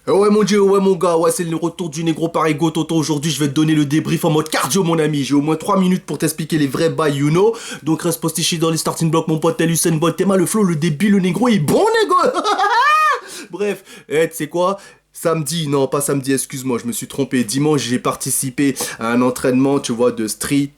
Ouais mon dieu, ouais mon gars, ouais c'est le retour du négro Parigo Toto. Aujourd'hui je vais te donner le débrief en mode cardio mon ami. J'ai au moins 3 minutes pour t'expliquer les vrais bails you know. Donc reste postiché dans les starting blocks mon pote tel Usain Bolt. T'es mal le flow, le débit, le négro est bon négro. Bref, tu sais quoi? Samedi, non pas samedi, excuse-moi, je me suis trompé. Dimanche, j'ai participé à un entraînement, tu vois, de street,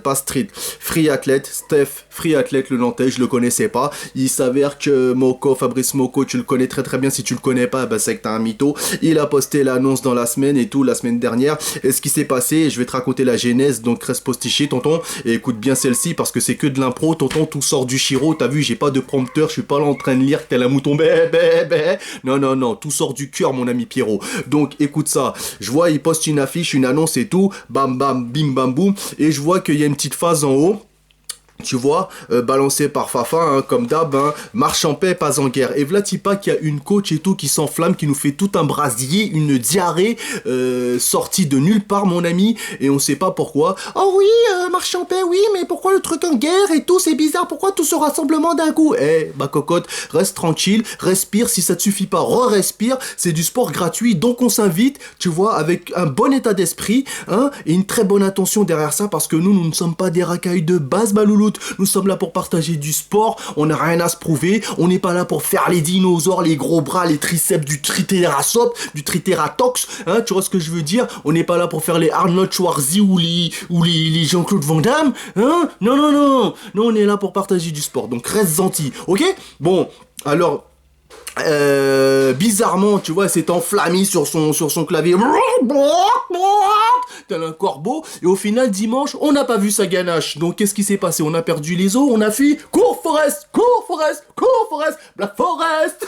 pas street, free athlète, Steph, free athlète le Nantais, je le connaissais pas. Il s'avère que Moko, Fabrice Moko, tu le connais très très bien. Si tu le connais pas, bah c'est que t'as un mytho. Il a posté l'annonce dans la semaine et tout, la semaine dernière. Et ce qui s'est passé, je vais te raconter la genèse, donc reste postiché, tonton. Et écoute bien celle-ci parce que c'est que de l'impro, tonton, tout sort du chiro. T'as vu, j'ai pas de prompteur, je suis pas là en train de lire tel un mouton. Bé, bé, bé. Non, non, non, tout sort du cœur, mon ami Pierrot. Donc écoute ça, je vois il poste une affiche, une annonce et tout, bam bam bim bam boum, et je vois qu'il y a une petite phase en haut. Tu vois, balancé par Fafa, hein, comme d'hab, hein, marche en paix, pas en guerre. Et Vlatipa qui a une coach et tout qui s'enflamme, qui nous fait tout un brasier, une diarrhée sortie de nulle part, mon ami, et on sait pas pourquoi. Oh oui, marche en paix, oui, mais pourquoi le truc en guerre et tout, c'est bizarre, pourquoi tout ce rassemblement d'un coup? Ma cocotte, reste tranquille, respire, si ça te suffit pas, re-respire, c'est du sport gratuit, donc on s'invite, tu vois, avec un bon état d'esprit, hein, et une très bonne intention derrière ça, parce que nous ne sommes pas des racailles de base, Malouloute. Nous sommes là pour partager du sport, on n'a rien à se prouver, on n'est pas là pour faire les dinosaures, les gros bras, les triceps du triceratops, hein, tu vois ce que je veux dire? On n'est pas là pour faire les Arnold Schwarzenegger ou les Jean-Claude Van Damme, hein? Non, non, non, non, on est là pour partager du sport, donc reste gentil, ok? Bon, alors... bizarrement, tu vois, s'est enflammé sur son clavier, tel un corbeau, et au final, dimanche, on n'a pas vu sa ganache. Donc, qu'est-ce qui s'est passé? On a perdu les os, on a fui, cours Forest, cours Forest, cours Forest, Black Forest.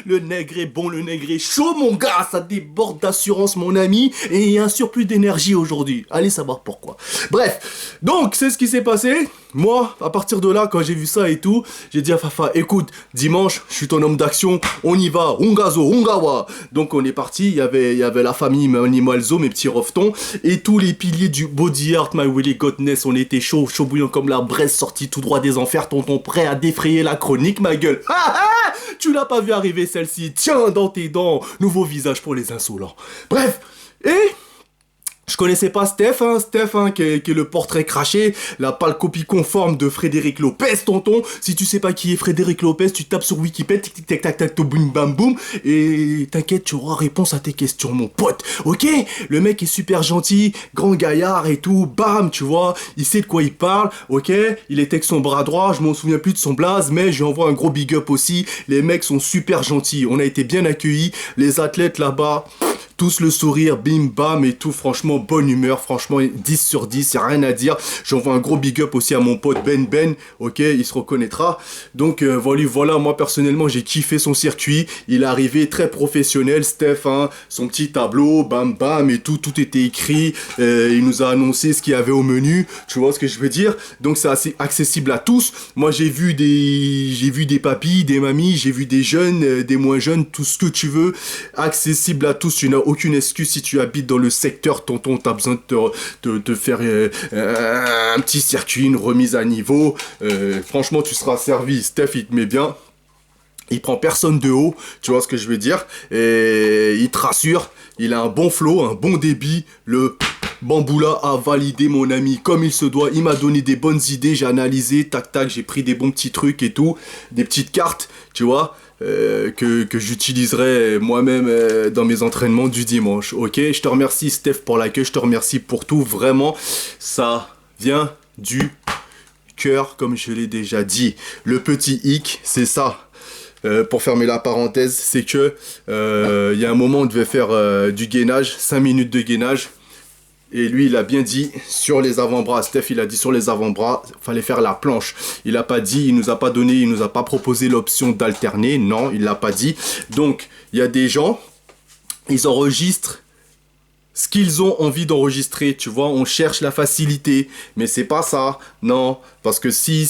Le nègre est bon, le nègre est chaud, mon gars, ça déborde d'assurance, mon ami, et il y a un surplus d'énergie aujourd'hui. Allez savoir pourquoi. Bref, donc, c'est ce qui s'est passé. Moi, à partir de là, quand j'ai vu ça et tout, j'ai dit à Fafa, écoute, dimanche, je suis ton homme d'action, on y va, Ungazo, Ungawa. Donc on est parti, il y avait la famille, mes Malzo, mes petits roftons, et tous les piliers du body art, my willy godness, on était chaud, chaud bouillant comme la braise sortie tout droit des enfers, tonton prêt à défrayer la chronique, ma gueule. Tu l'as pas vu arriver celle-ci, tiens dans tes dents, nouveau visage pour les insolents. Bref, et... je connaissais pas Steph, qui est le portrait craché, la pâle copie conforme de Frédéric Lopez, tonton. Si tu sais pas qui est Frédéric Lopez, tu tapes sur Wikipédia, tic tic tac tac tac, boum bam boum, et t'inquiète, tu auras réponse à tes questions, mon pote. Ok? Le mec est super gentil, grand gaillard et tout, bam, tu vois, il sait de quoi il parle, ok? Il est avec son bras droit, je m'en souviens plus de son blaze, mais je lui envoie un gros big up aussi. Les mecs sont super gentils, on a été bien accueillis, les athlètes là-bas... tous le sourire, bim bam et tout, franchement bonne humeur, franchement 10 sur 10, y'a rien à dire. J'envoie un gros big up aussi à mon pote Ben, ok, il se reconnaîtra. Donc voilà, moi personnellement j'ai kiffé son circuit, il est arrivé très professionnel, Steph, hein, son petit tableau, bam bam et tout était écrit, il nous a annoncé ce qu'il y avait au menu, tu vois ce que je veux dire. Donc c'est assez accessible à tous. Moi j'ai vu des papis, des mamies, j'ai vu des jeunes, des moins jeunes, tout ce que tu veux, accessible à tous, tu n'as aucune excuse si tu habites dans le secteur, tonton, t'as besoin de te faire un petit circuit, une remise à niveau. Franchement, tu seras servi. Steph, il te met bien. Il prend personne de haut, tu vois ce que je veux dire. Et il te rassure, il a un bon flow, un bon débit. Le Bamboula a validé, mon ami, comme il se doit. Il m'a donné des bonnes idées, j'ai analysé, tac tac, j'ai pris des bons petits trucs et tout. Des petites cartes, tu vois. Que j'utiliserai moi-même dans mes entraînements du dimanche. Ok, je te remercie Steph pour l'accueil, je te remercie pour tout, vraiment, ça vient du cœur comme je l'ai déjà dit. Le petit hic, c'est ça. Pour fermer la parenthèse, c'est que il y a un moment on devait faire du gainage, 5 minutes de gainage. Et lui, il a bien dit sur les avant-bras. Steph, il a dit sur les avant-bras, fallait faire la planche. Il a pas dit, il nous a pas donné, il nous a pas proposé l'option d'alterner. Non, il l'a pas dit. Donc, il y a des gens, ils enregistrent ce qu'ils ont envie d'enregistrer, tu vois, on cherche la facilité, mais c'est pas ça, non, parce que si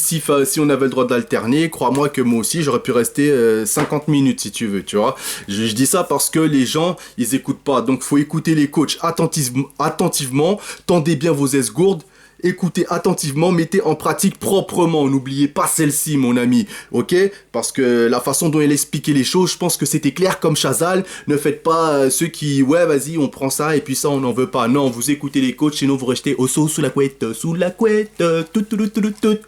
on avait le droit d'alterner, crois-moi que moi aussi, j'aurais pu rester 50 minutes, si tu veux, tu vois, je dis ça parce que les gens, ils écoutent pas, donc faut écouter les coachs attentivement, tendez bien vos esgourdes, écoutez attentivement, mettez en pratique proprement. N'oubliez pas celle-ci, mon ami, ok? Parce que la façon dont elle expliquait les choses, je pense que c'était clair comme Chazal. Ne faites pas ceux qui, ouais, vas-y, on prend ça et puis ça, on n'en veut pas. Non, vous écoutez les coachs, sinon vous restez au saut sous la couette, tout, tout, tout, tout, tout.